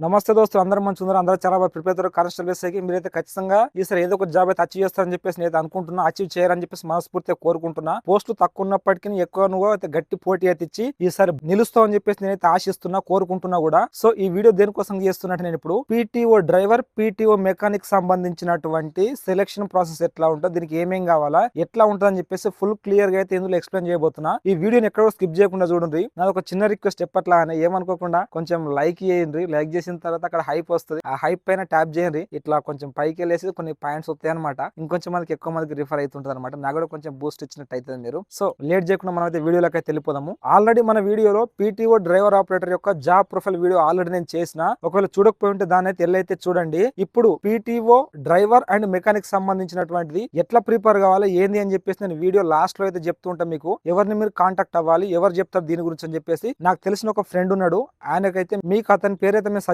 నమస్తే దోస్తులు, అందరూ మంచి ఉన్నారు. అందరూ చాలా బాగా ప్రిపేర్ అవుతారు. కానిస్టేబుల్ ఎస్ఐకి మీరైతే ఖచ్చితంగా ఈసారి ఏదో ఒక జాబ్ అయితే అచీవ్ చేస్తారని చెప్పేసి నేను అనుకుంటున్నా. అచీవ్ చేయాలని చెప్పేసి మనస్ఫూర్తిగా కోరుకుంటున్నా. పోస్టులు తక్కువ ఉన్నప్పటికీ ఎక్కువ నువ్వు అయితే గట్టి పోటీ అయితే ఇచ్చి ఈసారి నిలుస్తావు అని చెప్పేసి నేనైతే ఆశిస్తున్నా, కోరుకుంటున్నా కూడా. సో ఈ వీడియో దేనికోసం చేస్తున్నట్టు, నేను ఇప్పుడు పీటీఓ డ్రైవర్, పీటీఓ మెకానిక్ సంబంధించినటువంటి సెలక్షన్ ప్రాసెస్ ఎట్లా ఉంటుంది, దీనికి ఏమేం కావాలా, ఎట్లా ఉంటుంది అని చెప్పేసి ఫుల్ క్లియర్ గా అయితే ఇందులో ఎక్స్ప్లెయిన్ చేయబోతున్నా. ఈ వీడియోని ఎక్కడో స్కిప్ చేయకుండా చూడండి. నాది ఒక చిన్న రిక్వెస్ట్, ఎప్పట్లా అని ఏమనుకోకుండా కొంచెం లైక్ చేయండి. లైక్ చేసిన తర్వాత అక్కడ హైప్ వస్తుంది, ఆ హైప్ పైన ట్యాప్ చేయండి. ఇట్లా కొంచెం పైకి వెళ్ళేసి కొన్ని పాయింట్స్ వస్తాయి అనమాట. ఇంకొంచెం మందికి ఎక్కువ మందికి రిఫర్ అవుతుంటది అనమాట. నాకు కూడా కొంచెం బూస్ట్ ఇచ్చినట్టు అవుతుంది మీరు. సో లేట్ చేయకుండా మనం అయితే వీడియోలోకి అయితే వెళ్ళిపోదాము. ఆల్రెడీ మన వీడియోలో పీటీఓ డ్రైవర్ ఆపరేటర్ యొక్క జాబ్ ప్రొఫైల్ వీడియో ఆల్రెడీ నేను చేసిన. ఒకవేళ చూడకపోయి ఉంటే దాన్ని అయితే వెళ్ళైతే చూడండి. ఇప్పుడు పీటీఓ డ్రైవర్ అండ్ మెకానిక్ సంబంధించినటువంటిది ఎట్లా ప్రిపేర్ కావాలి ఏంది అని చెప్పేసి నేను వీడియో లాస్ట్ లో అయితే చెప్తూ ఉంటాను. మీకు ఎవరిని మీరు కాంటాక్ట్ అవ్వాలి, ఎవరు చెప్తారు దీని గురించి అని చెప్పేసి నాకు తెలిసిన ఒక ఫ్రెండ్ ఉన్నాడు. ఆయనకైతే మీకు అతని పేరు అయితే మేము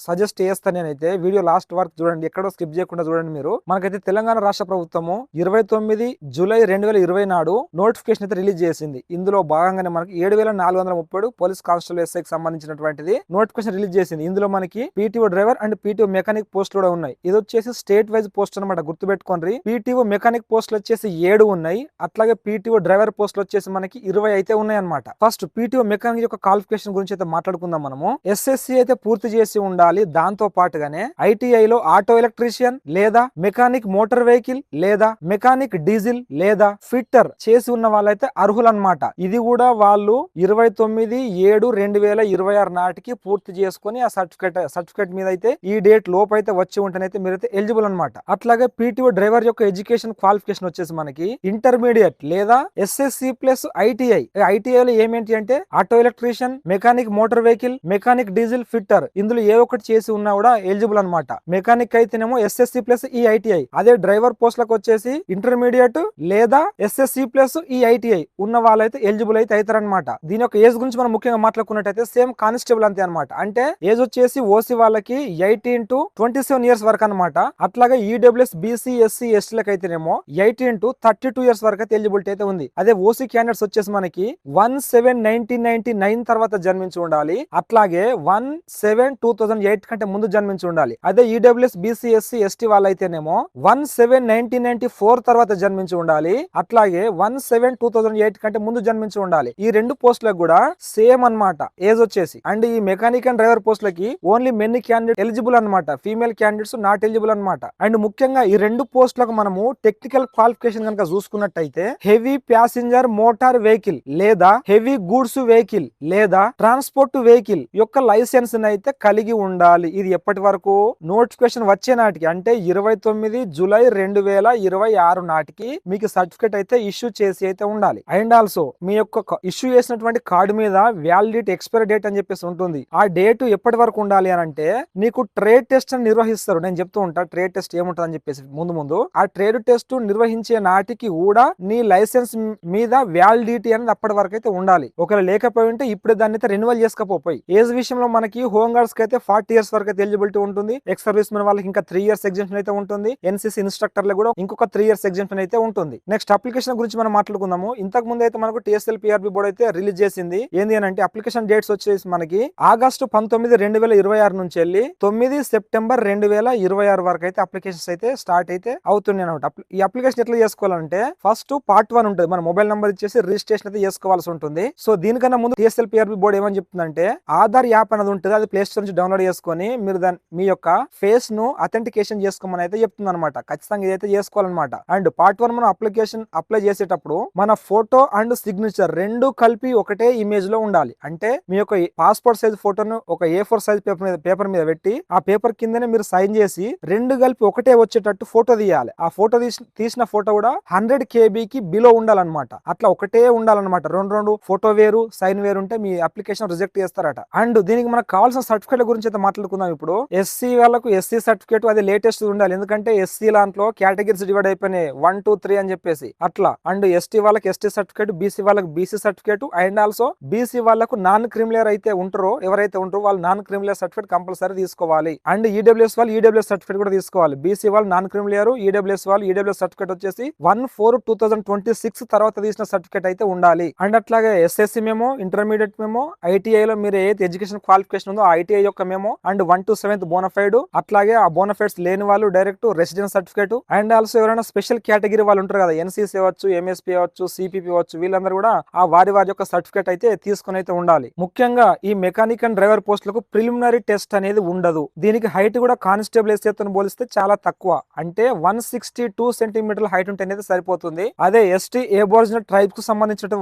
సజెస్ట్ చేస్తాను. నేనైతే వీడియో లాస్ట్ వరకు చూడండి, ఎక్కడో స్కిప్ చేయకుండా చూడండి మీరు. మనకైతే తెలంగాణ రాష్ట్ర ప్రభుత్వము 29 జూలై 2020 నాడు నోటిఫికేషన్ అయితే రిలీజ్ చేసింది. ఇందులో భాగంగానే మనకి 7437 పోలీస్ కానిస్టేబుల్ ఎస్ఐకి సంబంధించినటువంటిది నోటిఫికేషన్ రిలీజ్ చేసింది. ఇందులో మనకి PTO driver and PTO mechanic post కూడా ఉన్నాయి. ఇది వచ్చేసి స్టేట్ వైజ్ పోస్ట్ అనమాట, గుర్తుపెట్టుకోండి. పీటీఓ మెకానిక్ పోస్టులు వచ్చేసి 7 ఉన్నాయి. అట్లాగే పీటీఓ డ్రైవర్ పోస్టులు వచ్చేసి మనకి 20 అయితే ఉన్నాయి అనమాట. ఫస్ట్ పీటీఓ మెకానిక్ యొక్క క్వాలిఫికేషన్ గురించి అయితే మాట్లాడుకుందాం మనము. ఎస్ఎస్సి అయితే పూర్తి చేసి ఉండాలి. దాంతో పాటుగానే ఐటీఐలో ఆటో ఎలక్ట్రీషియన్ లేదా మెకానిక్ మోటార్ వెహికల్ లేదా మెకానిక్ డీజిల్ లేదా ఫిట్టర్ చేసి ఉన్న వాళ్ళైతే అర్హులన్నమాట. ఇది కూడా వాళ్ళు 29/7/2026 నాటికి పూర్తి చేసుకుని ఆ సర్టిఫికేట్ మీద అయితే ఈ డేట్ లోపు అయితే వచ్చి ఉంటేనైతే మీరైతే ఎలిజిబుల్ అనమాట. అట్లాగే పీటీఓ డ్రైవర్ యొక్క ఎడ్యుకేషన్ క్వాలిఫికేషన్ వచ్చేసి మనకి ఇంటర్మీడియట్ లేదా ఎస్ఎస్సి ప్లస్ ఐటీఐ. ఐటీఐలో ఏమేంటి అంటే auto electrician, mechanic motor vehicle, mechanic diesel, fitter, ఇందులో ఏ ఒక్కటి చేసి ఉన్నా కూడా ఎలిజిబుల్ అనమాట. మెకానిక్ అయితేనేమో ఎస్ఎస్సి ప్లస్ ఈ ఐటీఐ. అదే డ్రైవర్ పోస్టులకు వచ్చేసి ఇంటర్మీడియట్ లేదా ఎస్ఎస్సి ప్లస్ ఈ ఐటీఐ ఉన్న వాళ్ళైతే ఎలిజిబుల్ అయితే అవుతారనమాట. దీని యొక్క ఏజ్ గురించి మనం ముఖ్యంగా మాట్లాడుకున్నట్టయితే సేమ్ కానిస్టేబుల్ అంతే అనమాట. అంటే ఏజ్ వచ్చేసి ఓసీ వాళ్ళకి 18 to 27 ఇయర్స్ వరకు అనమాట. అట్లాగే ఈడబ్ల్యూఎస్ బీసీ ఎస్సీ ఎస్టీలకు అయితేనేమో 18 to 32 ఇయర్స్ వరకు అయితే ఎలిజిబిలిటీ అయితే ఉంది. అదే ఓసీ క్యాండిడేట్స్ వచ్చేసి మనకి 1/7/1999 తర్వాత జన్మించి ఉండాలి. అట్లాగే 1/7/2008 కంటే ముందు జన్మించి ఉండాలి. అదే ఈడబ్ల్యూఎస్ బీసీ ఎస్సీ ఎస్టీ వాళ్ళైతేనేమో 1/7/1994 తర్వాత జన్మించి ఉండాలి. అట్లాగే 1/7/2008 కంటే ముందు జన్మించి ఉండాలి. ఈ రెండు పోస్టులకు కూడా సేమ్ అన్నమాట ఏజ్ వచ్చేసి. అండ్ ఈ మెకానిక్ అండ్ డ్రైవర్ పోస్టులకి ఓన్లీ మెన్ క్యాండిడేట్ ఎలిజిబుల్ అనమాట, ఫీమేల్ క్యాండిడేట్స్ నాట్ ఎలిజిబుల్ అనమాట. అండ్ ముఖ్యంగా ఈ రెండు పోస్టులకు మనము టెక్నికల్ క్వాలిఫికేషన్ కనుక చూసుకున్నట్టయితే హెవీ ప్యాసింజర్ మోటార్ వెహికల్ లేదా హెవీ గూడ్స్ వెహికల్ లేదా ట్రాన్స్పోర్ట్ వెహికల్ యొక్క లైసెన్స్ అయితే కలిగి ఉండాలి. ఇది ఎప్పటి వరకు నోటిఫికేషన్ వచ్చే నాటికి అంటే 29 జూలై 2026 నాటికి మీకు సర్టిఫికేట్ అయితే ఇష్యూ చేసి అయితే ఉండాలి. అండ్ ఆల్సో మీ యొక్క ఇష్యూ చేసినటువంటి కార్డు మీద వ్యాలిడిటీ ఎక్స్పైరీ డేట్ అని చెప్పేసి ఉంటుంది. ఆ డేట్ ఎప్పటి వరకు ఉండాలి అని అంటే నీకు ట్రేడ్ టెస్ట్ అని నిర్వహిస్తారు. నేను చెప్తూ ఉంటా ట్రేడ్ టెస్ట్ ఏముంటుంది అని చెప్పేసి ముందు ఆ ట్రేడ్ టెస్ట్ నిర్వహించే నాటికి కూడా నీ లైసెన్స్ మీద వ్యాలిడిటీ అనేది అప్పటి వరకు అయితే ఉండాలి. ఒకవేళ లేకపోయి ఉంటే ఇప్పుడు దాన్ని అయితే రెన్యువల్ చేసుకోపోయి. ఏజ్ విషయంలో మనకి హోమ్ గార్డ్స్ కి అయితే 40 ఇయర్స్ వరకు అయితే ఎలిజిబిలిటీ ఉంటుంది. ఎక్స్ సర్వీస్ మెన్ వాళ్ళకి ఇంకా 3 ఇయర్స్ ఎగ్జామ్షన్ అయితే ఉంటుంది. ఎన్సీసీ ఇన్స్ట్రక్టర్లు కూడా ఇంకొక 3 ఇయర్స్ ఎగ్జామ్షన్ అయితే ఉంటుంది. నెక్స్ట్ అప్లికేషన్ గురించి మనం మాట్లాడుకుందాము. ఇంతకు ముందు అయితే మనకు టీఎస్ఎల్ పిఆర్బి బోర్డు అయితే రిలీజ్ చేసింది. ఏంది అని అంటే అప్లికేషన్ డేట్స్ వచ్చేసి మనకి ఆగస్టు 19, 2026 నుంచి వెళ్ళి 9 సెప్టెంబర్ 2026 వరకు అయితే అప్లికేషన్స్ అయితే స్టార్ట్ అయితే అవుతున్నాయి అనమాట. ఈ అప్లికేషన్ ఎట్లా చేసుకోవాలంటే ఫస్ట్ పార్ట్ 1 ఉంటుంది. మన మొబైల్ నెంబర్ ఇచ్చేసి రిజిస్ట్రేషన్ అయితే చేసుకోవాల్సి ఉంటుంది. సో దీనికన్నా ముందు టీఎస్ఎల్ పిఆర్బి బోర్డు ఏమని చెప్తుందంటే ఆధార్ యాప్ అనేది ఉంటుంది, అది ప్లే స్టోర్ నుంచి డౌన్లోడ్ చేసుకొని మీరు మీ యొక్క ఫేస్ ను అథెంటికేషన్ చేసుకోమని అయితే చెప్తుంది అనమాట. ఖచ్చితంగా ఇదైతే చేసుకోవాలన్నమాట. అండ్ పార్ట్ 1 మనం అప్లికేషన్ అప్లై చేసేటప్పుడు మన ఫోటో అండ్ సిగ్నేచర్ రెండు కలిపి ఒకటే ఇమేజ్ లో ఉండాలి. అంటే మీ యొక్క పాస్పోర్ట్ సైజ్ ఫోటోను ఒక A4 సైజ్ పేపర్ మీద పెట్టి ఆ పేపర్ కిందనే మీరు సైన్ చేసి రెండు కలిపి ఒకటే వచ్చేటట్టు ఫోటో తీయాలి. ఆ ఫోటో తీసిన ఫోటో కూడా 100 KB కి బిలో ఉండాలన్నమాట. అట్లా ఒకటే ఉండాలన్నమాట. రెండు ఫోటో వేరు సైన్ వేరు ఉంటే మీ అప్లికేషన్ రిజెక్ట్ చేస్తారట. అండ్ దీనికి మనకు కావాల్సిన సర్టిఫికేట్ గురించి అయితే మాట్లాడుకుందాం. ఇప్పుడు ఎస్సీ వాళ్ళకు ఎస్సీ సర్టిఫికేట్ అది లేటెస్ట్ ఉండాలి. ఎందుకంటే ఎస్సీ దాంట్లో కేటగిరీస్ డివైడ్ అయిపోయినాయి 1, 2, 3 అని చెప్పేసి అట్లా. అండ్ ఎస్టీ వాళ్ళకి ఎస్టీ సర్టిఫికేట్, బీసీ వాళ్ళకి BC certificate, and also BC వాళ్ళకు నాన్ క్రిమినల్ అయితే ఉంటారో ఎవరైతే ఉంటారో వాళ్ళు నాన్ క్రిమినల్ సర్టిఫికేట్ కంపల్సరీ తీసుకోవాలి. అండ్ ఈడబ్ల్యూఎస్ వాళ్ళు ఈడబ్ల్యూఎస్ సర్టిఫికేట్ కూడా తీసుకోవాలి. బీసీ వాళ్ళు నాన్ క్రిమినల్, ఈడబ్ల్యూఎస్ వాళ్ళు ఈడబ్ల్యూఎస్ సర్టిఫికేట్ వచ్చేసి 1/4/2026 తర్వాత తీసిన సర్టిఫికేట్ అయితే ఉండాలి. అండ్ అట్లాగే ఎస్ఎస్సి మేము ఇంటర్మీడియట్ మేము ఐటీఐలో మీరు ఏదైతే ఎడ్యుకేషన్ క్వాలిఫికేషన్ ఉందో ఐటీఐ యొక్క memo and 1 to 7th bonafide, అట్లాగే ఆ బోనఫైడ్స్ లేని వాళ్ళు direct residence certificate, and also ఎవరైనా స్పెషల్ కేటగిరీ వాళ్ళు ఉంటారు కదా, ఎన్సీసీ అవచ్చు, ఎంఎస్పీ అవచ్చు, సిపిపి అవచ్చు, వీళ్ళందరూ కూడా ఆ వారి యొక్క సర్టిఫికేట్ అయితే తీసుకుని అయితే ఉండాలి. ముఖ్యంగా ఈ మెకానిక్ అండ్ డ్రైవర్ పోస్టులకు ప్రిలిమినరీ టెస్ట్ అనేది ఉండదు. దీనికి హైట్ కూడా కానిస్టేబుల్ ఎస్ఏతో పోలిస్తే చాలా తక్కువ, అంటే 162 సెంటీమీటర్ల హైట్ ఉంటే అనేది సరిపోతుంది. అదే ఎస్టీ ఏబోరిజినల్ ట్రైబ్స్ కు సంబంధించిన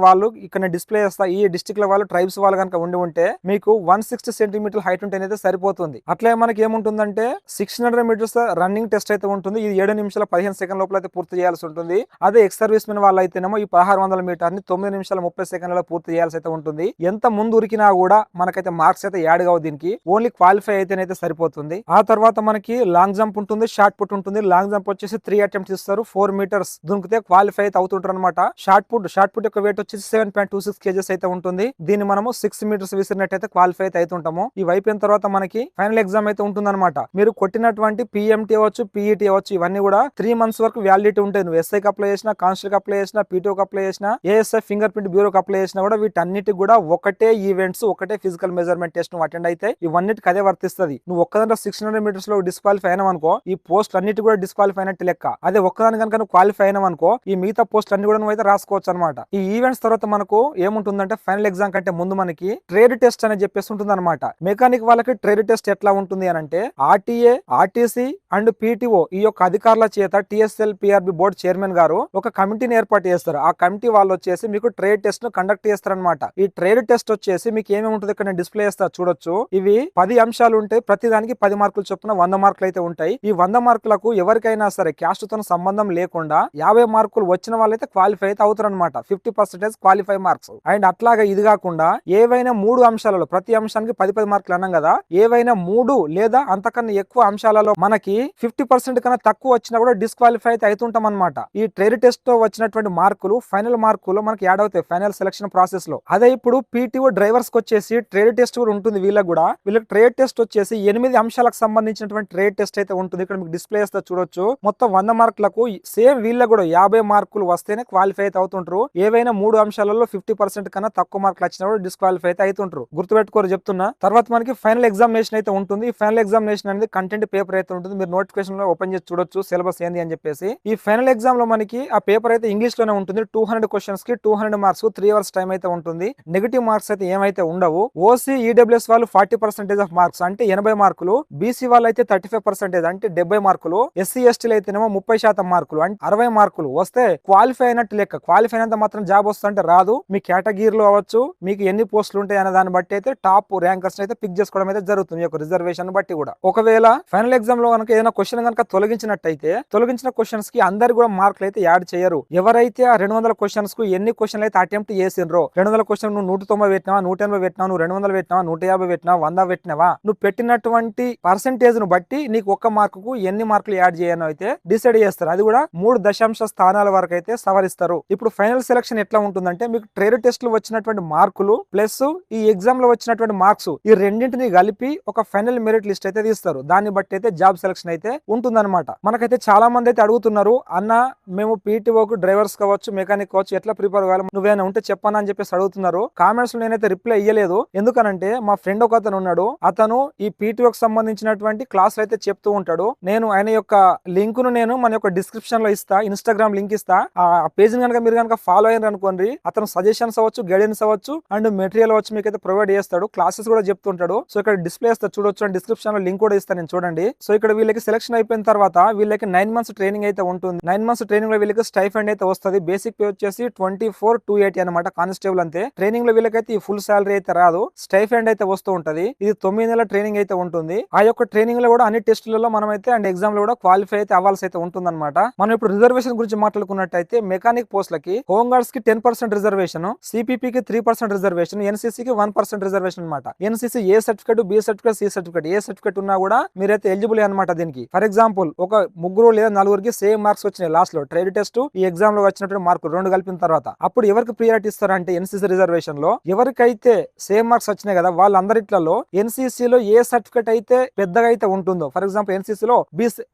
వాళ్ళు ఇక్కడ డిస్ప్లే చేస్తా, ఈ డిస్ట్రిక్ట్ లో వాళ్ళు ట్రైబ్స్ వాళ్ళు కనుక ఉంటే మీకు 160 సెంటీమీటర్ల హైట్ ఉంటే అనేది సరిపోతుంది. అట్లే మనకి ఏముంటుందంటే 600 మీటర్స్ రన్నింగ్ టెస్ట్ అయితే ఉంటుంది. ఇది 7 నిమిషాల 15 సెకండ్ లోపల అయితే పూర్తి చేయాల్సి ఉంటుంది. అదే ఎక్స్ సర్వీస్ మెన్ వాళ్ళు అయితేనేమో ఈ 1600 మీటర్ని 9 నిమిషాల 30 సెకండ్లలో పూర్తి చేయాల్సి అయితే ఉంటుంది. ఎంత ముందు ఉరికినా కూడా మనకైతే మార్క్స్ అయితే యాడ్ కావు, దీనికి ఓన్లీ క్వాలిఫై అయితేనైతే సరిపోతుంది. ఆ తర్వాత మనకి లాంగ్ జంప్ ఉంటుంది, షార్ట్ పుట్ ఉంటుంది. లాంగ్ జంప్ వచ్చేసి 3 అటెంప్ట్స్ ఇస్తారు, 4 మీటర్స్ దునికితే క్వాలిఫై అయితే అవుతుంటారు అనమాట. షార్ట్ పుట్ యొక్క వెయిట్ వచ్చేసి 7.26 కేజెస్ అయితే ఉంటుంది. దీన్ని మనము 6 మీటర్స్ విసిరినట్టయితే క్వాలిఫై అయితే అవుతుంటాము. ఇవి అయిపోయిన తర్వాత మనకి ఫైనల్ ఎగ్జామ్ అయితే ఉంటుంది అనమాట. మీరు కొట్టినటువంటి పిఎంటీ అవ్వచ్చు, పిఈటీ అవ్వచ్చు, ఇవన్నీ కూడా 3 మంత్స్ వరకు వ్యాలిడిటీ ఉంటాయి. నువ్వు ఎస్ఐకి అప్లై చేసినా, కానిస్టేబుల్ అప్లై చేసినా, పీటీఓకి అప్లై చేసినా, ఏఎస్ఐ ఫింగర్ ప్రింట్ బ్యూరోకి అప్లై చేసినా కూడా వీటన్నిటికి కూడా ఒకటే ఈవెంట్స్, ఒకటే ఫిజికల్ మెజర్మెంట్ టెస్ట్ నువ్వు అటెండ్ అయితే ఇవన్నిటికి అదే వర్తిస్తుంది. నువ్వు ఒక్కదాంట్లో 600 మీటర్స్ లో డిస్క్వాలిఫై అయినావు అనుకో, ఈ పోస్ట్ అన్నిటి కూడా డిస్క్వాలిఫై అయినట్టు లెక్క. అదే ఒక్కదాని కనుక నువ్వు క్వాలిఫై అయినావు అనుకో, ఈ మిగతా పోస్ట్ అన్ని కూడా నువ్వు అయితే రాసుకోవచ్చు అనమాట. ఈ ఈవెంట్స్ తర్వాత మనకు ఏముంటుందంటే ఫైనల్ ఎగ్జామ్ కంటే ముందు మనకి ట్రేడ్ టెస్ట్ అని చెప్పేసి ఉంటుంది అనమాట. మెకానిక్ వాళ్ళకి ట్రేడ్ టెస్ట్ ఎట్లా ఉంటుంది అని అంటే ఆర్టీఏ, ఆర్టీసీ అండ్ పీటీఓ ఈ యొక్క అధికారుల చేత టిఎస్ఎల్ పిఆర్బి బోర్డు చైర్మన్ గారు ఒక కమిటీని ఏర్పాటు చేస్తారు. ఆ కమిటీ వాళ్ళు వచ్చేసి మీకు ట్రేడ్ టెస్ట్ ను కండక్ట్ చేస్తారనమాట. ఈ ట్రేడ్ టెస్ట్ వచ్చేసి మీకు ఏమేమి ఉంటుంది ఇక్కడ నేను డిస్ప్లే చేస్తా చూడొచ్చు. ఇవి 10 అంశాలు ఉంటాయి. ప్రతి దానికి 10 మార్కులు చొప్పున 100 మార్కులు అయితే ఉంటాయి. ఈ 100 మార్కులకు ఎవరికైనా సరే క్యాస్ట్ తో సంబంధం లేకుండా 50 మార్కులు వచ్చిన వాళ్ళైతే క్వాలిఫై అయితే అవుతారు అనమాట. 50% క్వాలిఫై మార్క్స్. అండ్ అట్లాగా ఇది కాకుండా ఏవైనా 3 అంశాలలో, ప్రతి అంశానికి 10 మార్కులు అన్నాం కదా, ఏవైనా 3 లేదా అంతకన్నా ఎక్కువ అంశాలలో మనకి 50% కన్నా తక్కువ వచ్చినా కూడా డిస్క్వాలిఫై అయితే అవుతుంటాం అనమాట. ఈ ట్రేడ్ టెస్ట్ తో వచ్చినటువంటి మార్కులు ఫైనల్ మార్కులు మనకి యాడ్ అవుతాయి ఫైనల్ సెలక్షన్ ప్రాసెస్ లో. అదే ఇప్పుడు పీటీఓ డ్రైవర్స్ కి వచ్చేసి ట్రేడ్ టెస్ట్ కూడా ఉంటుంది. వీళ్ళకి ట్రేడ్ టెస్ట్ వచ్చేసి 8 అంశాలకు సంబంధించినటువంటి ట్రేడ్ టెస్ట్ అయితే ఉంటుంది. ఇక్కడ మీకు డిస్ప్లే చేస్తే చూడొచ్చు. మొత్తం 100 మార్కులకు సేమ్ వీళ్ళకి కూడా 50 మార్కులు వస్తేనే క్వాలిఫై అయితే అవుతుంటారు. ఏవైనా 3 అంశాలలో 50% కన్నా తక్కువ మార్కులు వచ్చినా కూడా డిస్క్వాలిఫై అయితే అవుతుంటారు. గుర్తుపెట్టుకోరు చెప్తున్నా. తర్వాత మనకి ఫైనల్ ఎగ్జామినేషన్ అయితే ఉంటుంది. ఈ ఫైనల్ ఎగ్జామినేషన్ అనేది కంటెంట్ పేపర్ అయితే ఉంటుంది. మీరు నోటిఫికేషన్ లో ఓపెన్ చేసి చూడొచ్చు సిలబస్ ఏంది అని చెప్పేసి. ఈ ఫైనల్ ఎగ్జామ్ లో మనకి ఆ పేపర్ అయితే ఇంగ్లీష్ లోనే ఉంటుంది. 200 క్వశ్చన్స్ కి 200 మార్క్స్, 3 అవర్స్ టైం అయితే ఉంటుంది. నెగిటివ్ మార్క్స్ అయితే ఏమైతే ఉండవు. ఓసీ ఈడబ్ల్యూఎస్ వాళ్ళు 40% ఆఫ్ మార్క్స్ అంటే 80 మార్కులు, బీసీ వాళ్ళు అయితే 35% అంటే 70 మార్కులు, ఎస్సీ ఎస్టీలు అయితేనేమో 30% మార్కులు అంటే 60 మార్కులు వస్తే క్వాలిఫై అయినట్టు లెక్క. క్వాలిఫై అయినంత మాత్రం జాబ్ వస్తుంటే రాదు. మీ కేటగిరీలో అవ్వచ్చు, మీకు ఎన్ని పోస్టులు ఉంటాయి అనే దాన్ని బట్టి అయితే టాప్ ర్యాంకర్స్ అయితే పిక్ చేసుకోవడం అయితే జరుగుతుంది. ఒక రిజర్వేషన్ బట్టి కూడా. ఒకవేళ ఫైనల్ ఎగ్జామ్ లో కనుక ఏదైనా క్వశ్చన్ కనుక తొలగించినట్టయితే తొలగించిన క్వశ్చన్స్ కి అందరు కూడా మార్కులు అయితే యాడ్ చేయరు. ఎవరైతే ఆ 200 క్వశ్చన్స్ కు ఎన్ని క్వశ్చన్లు అయితే అటెంప్ట్ చేసిండ్రో, 200 క్వశ్చన్ నువ్వు 190 పెట్టినావా, 180 పెట్టినావా, నువ్వు 200 పెట్టినావా, 150 పెట్టినావా, 100 పెట్టినావా, నువ్వు పెట్టినటువంటి పర్సెంటేజ్ ను బట్టి నీకు ఒక్క మార్కుకు ఎన్ని మార్కులు యాడ్ చేయను అయితే డిసైడ్ చేస్తారు. అది కూడా 3 దశాంశ స్థానాల వరకు అయితే సవరిస్తారు. ఇప్పుడు ఫైనల్ సెలక్షన్ ఎట్లా ఉంటుందంటే మీకు ట్రేడ్ టెస్ట్ లో వచ్చినటువంటి మార్కులు ప్లస్ ఈ ఎగ్జామ్ లో వచ్చినటువంటి మార్క్స్, ఈ రెండింటిని కలిపి ఒక ఫైనల్ మెరిట్ లిస్ట్ అయితే తీస్తారు. దాన్ని బట్టి అయితే జాబ్ సెలక్షన్ అయితే ఉంటుందన్నమాట. మనకైతే చాలా మంది అయితే అడుగుతున్నారు, అన్న మేము పీటీఓకు డ్రైవర్స్ కావచ్చు, మెకానిక్ కావచ్చు ఎట్లా ప్రిపేర్ కావాలి, నువ్వేనా ఉంటే చెప్పాను అని చెప్పేసి అడుగుతున్నారు. కామెంట్స్ లో నేనైతే రిప్లై ఇయ్యలేదు. ఎందుకనంటే మా ఫ్రెండ్ ఒక అతను ఉన్నాడు. అతను ఈ పీటీఓకి సంబంధించినటువంటి క్లాసులు అయితే చెప్తూ ఉంటాడు. నేను ఆయన యొక్క లింక్ ను నేను మన యొక్క డిస్క్రిప్షన్ లో ఇస్తా, ఇన్స్టాగ్రామ్ లింక్ ఇస్తా. ఆ పేజ్ కనుక మీరు కనుక ఫాలో అయ్యారు అనుకోండి, అతను సజెషన్స్ అవ్వచ్చు, గైడెన్స్ అవ్వచ్చు అండ్ మెటీరియల్ అవ్వచ్చు మీకు అయితే ప్రొవైడ్ చేస్తాడు. క్లాసెస్ కూడా చెప్తుంటాడు. సో ఇక్కడ డిస్ప్లే ఇస్తా చూడొచ్చు. అండ్ డిస్క్రిప్షన్ లో లింక్ కూడా ఇస్తాను నేను చూడండి. సో ఇక్కడ వీళ్ళకి సెలక్షన్ అయిపోయిన తర్వాత వీళ్ళకి 9 మంత్స్ ట్రైనింగ్ అయితే ఉంటుంది. 9 మంత్స్ ట్రైనింగ్ లో వీళ్ళకి స్టైఫండ్ అయితే వస్తుంది. బేసిక్ పే వచ్చేసి 24,280 అనమాట. కానిస్టేబుల్ అంతే. ట్రైనింగ్ లో వీళ్ళకైతే ఈ ఫుల్ సాలరీ అయితే రాదు, స్టైఫండ్ అయితే వస్తూ ఉంటది. ఇది 9 నెలల ట్రైనింగ్ అయితే ఉంటుంది. ఆ యొక్క ట్రైనింగ్ లో కూడా అన్ని టెస్టులలో మనం అయితే అండ్ ఎగ్జామ్ లో కూడా క్వాలిఫై అయితే అవ్వాల్సి అయితే ఉంటుంది అనమాట. మనం ఇప్పుడు రిజర్వేషన్ గురించి మాట్లాడుకున్నట్టయితే మెకానిక్ పోస్టులకి హోమ్ గార్డ్స్ కి 10% రిజర్వేషన్, సిపిపికి 3% రిజర్వేషన్, ఎన్సీసీకి 1% రిజర్వేషన్ అనమాట. NCC A certificate, B certificate, C certificate A certificate ఉన్నా కూడా మీరైతే ఎలిజిబుల్ అనమాట దీనికి. ఫర్ ఎగ్జాంపుల్ ఒక 3 లేదా 4కి సేమ్ మార్క్స్ వచ్చినాయి లాస్ట్ లో ట్రేడ్ టెస్ట్, ఈ ఎగ్జామ్ లో వచ్చినటువంటి మార్కులు 2 కలిపిన తర్వాత అప్పుడు ఎవరికి ప్రియారిటీ ఇస్తారంటే ఎన్సీసీ రిజర్వేషన్ లో ఎవరికైతే సేమ్ మార్క్స్ వచ్చినాయి కదా వాళ్ళందరిట్లలో ఎన్సీసీలో ఏ సర్టిఫికేట్ అయితే పెద్దగా అయితే ఉంటుందో, ఫర్ ఎగ్జాంపుల్ ఎన్సీసీలో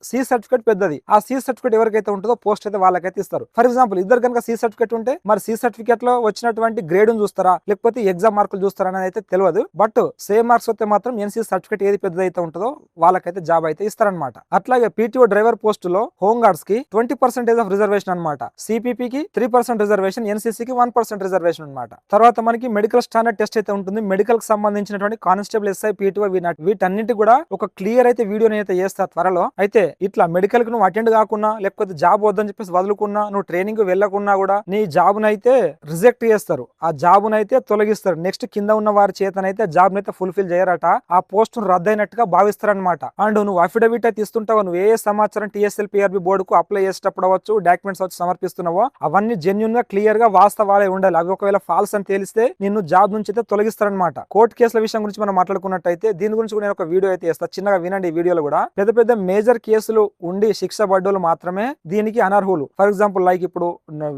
సి సర్టిఫికేట్ పెద్దది, ఆ సి సర్టిఫికేట్ ఎవరికైతే ఉంటుందో పోస్ట్ అయితే వాళ్ళకైతే ఇస్తారు. ఫర్ ఎగ్జాంపుల్ ఇద్దరు కనుక సి సర్టిఫికేట్ ఉంటే మరి సి సర్టిఫికేట్ లో వచ్చినటువంటి గ్రేడ్ చూస్తారా లేకపోతే ఎగ్జామ్ మార్కులు చూస్తారా అనేది అయితే తెలియదు. బట్ సేమ్ మార్క్స్ లేకపోతే మాత్రం ఎన్సీసీ సర్టిఫికేట్ ఏది పెద్దదైతే ఉంటుందో వాళ్ళకైతే జాబ్ అయితే ఇస్తారనమాట. అట్లాగే పీటీఓ డ్రైవర్ పోస్ట్ లో హోమ్ గార్డ్స్ కి 20% ఆఫ్ రిజర్వేషన్ అనమాట, సిపిపి కి 3% రిజర్వేషన్, ఎన్సీసీ కి 1% రిజర్వేషన్ అనమాట. తర్వాత మనకి మెడికల్ స్టాండర్డ్ టెస్ట్ అయితే ఉంటుంది. మెడికల్ కి సంబంధించినటువంటి కానిస్టేబుల్, ఎస్ఐ, పీటీఓ వీటన్నిటి కూడా ఒక క్లియర్ అయితే వీడియో అయితే చేస్తా త్వరలో. అయితే ఇట్లా మెడికల్ కి నువ్వు అటెండ్ కాకున్నా లేకపోతే జాబ్ వద్దని చెప్పేసి వదులుకున్నా, నువ్వు ట్రైనింగ్ వెళ్ళకున్నా కూడా నీ జాబ్ నైతే రిజెక్ట్ చేస్తారు, ఆ జాబ్ నైతే తొలగిస్తారు. నెక్స్ట్ కింద ఉన్న వారి చేతనైతే జాబ్ నైతే ఫుల్ఫిల్ చేయరట, ఆ పోస్ట్ రద్దయినట్టుగా భావిస్తారనమాట. అండ్ నువ్వు అఫిడవిట్ అయితే ఇస్తుంటావు, నువ్వు ఏ సమాచారం టీఎస్ఎల్ పిఆర్బి బోర్డుకు అప్లై చేసేటప్పుడు అవ్వచ్చు, డాక్యుమెంట్స్ వచ్చి సమర్పిస్తున్నావో అవన్నీ జెన్యున్ గా క్లియర్ గా వాస్తవాలే ఉండాలి. అవి ఒకవేళ ఫాల్స్ అని తెలిస్తే నిన్ను జాబ్ నుంచి అయితే తొలగిస్తారనమాట. కోర్టు కేసుల విషయం గురించి మనం మాట్లాడుకున్నట్టయితే దీని గురించి కూడా నేను ఒక వీడియో అయితే చేస్తా, చిన్నగా వినండి. ఈ వీడియోలో కూడా పెద్ద పెద్ద మేజర్ కేసులు ఉండి శిక్ష పడ్డోళ్ళు మాత్రమే దీనికి అనర్హులు. ఫర్ ఎగ్జాంపుల్ లైక్ ఇప్పుడు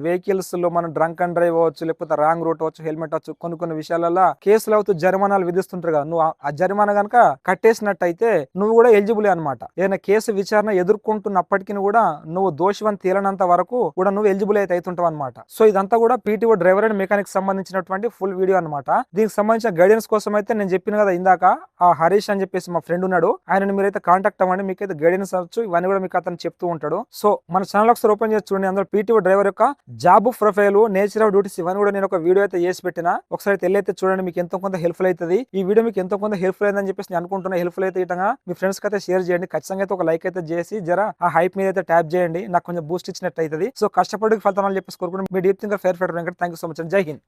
వెహికల్స్ లో మనం డ్రంక్ అండ్ డ్రైవ్ అవ్వచ్చు, లేకపోతే రాంగ్ రూట్ అవ్వచ్చు, హెల్మెట్ అవచ్చు, కొన్ని విషయాలలో కేసులు అవుతూ జరిమానాలు విధిస్తుంటారు కదా, నువ్వు ఆ జరిమానా కనుక కట్టేసినట్టయితే నువ్వు కూడా ఎలిజిబుల్ అనమాట. ఏదైనా కేసు విచారణ ఎదుర్కొంటున్నప్పటికీ కూడా నువ్వు దోషివని తేలనంత వరకు కూడా నువ్వు ఎలిజిబుల్ అయితే అవుతుంటావు అనమాట. సో ఇదంతా కూడా పీటీఓ డ్రైవర్ అండ్ మెకానిక్ సంబంధించినటువంటి ఫుల్ వీడియో అనమాట. దీనికి సంబంధించిన గైడెన్స్ కోసం అయితే నేను చెప్పిన కదా ఇందాక, ఆ హరీష్ అని చెప్పేసి మా ఫ్రెండ్ ఉన్నాడు, ఆయనని మీరైతే కాంటాక్ట్ అవ్వండి, మీకైతే గైడెన్స్ అవచ్చు, ఇవన్నీ కూడా మీకు అతను చెప్తూ ఉంటాడు. సో మన ఛానల్ ఒకసారి ఓపెన్ చేసి చూడండి, అందులో పీటీఓ డ్రైవర్ యొక్క job profile, nature of duties ఇవన్నీ కూడా నేను ఒక వీడియో అయితే చేసి పెట్టిన, ఒకసారి తెలియతే చూడండి, మీకు ఎంతో కొంత హెల్ప్ఫుల్ అవుతుంది. ఈ వీడియో మీకు ఎంతో కొంత హెల్ప్ఫుల్ అయిందని చెప్పేసి నేను అనుకుంటున్నా. హెల్ప్ఫుల్ అయితే ఇటంగా మీ ఫ్రెండ్స్ కి అయితే షేర్ చేయండి, ఖచ్చితంగా అయితే ఒక లైక్ అయితే చేసి జర ఆ హైప్ మీద అయితే ట్యాప్ చేయండి, నాకు కొంచెం బూస్ట్ ఇచ్చినట్టు అవుతుంది. సో కష్టపడి ఫలితాలు చెప్పేసి కోరుకుంటే మీ డీప్ థింకర్ ఫేర్ ఫెటర్ Venkat. Thank you so much, జై హింద్.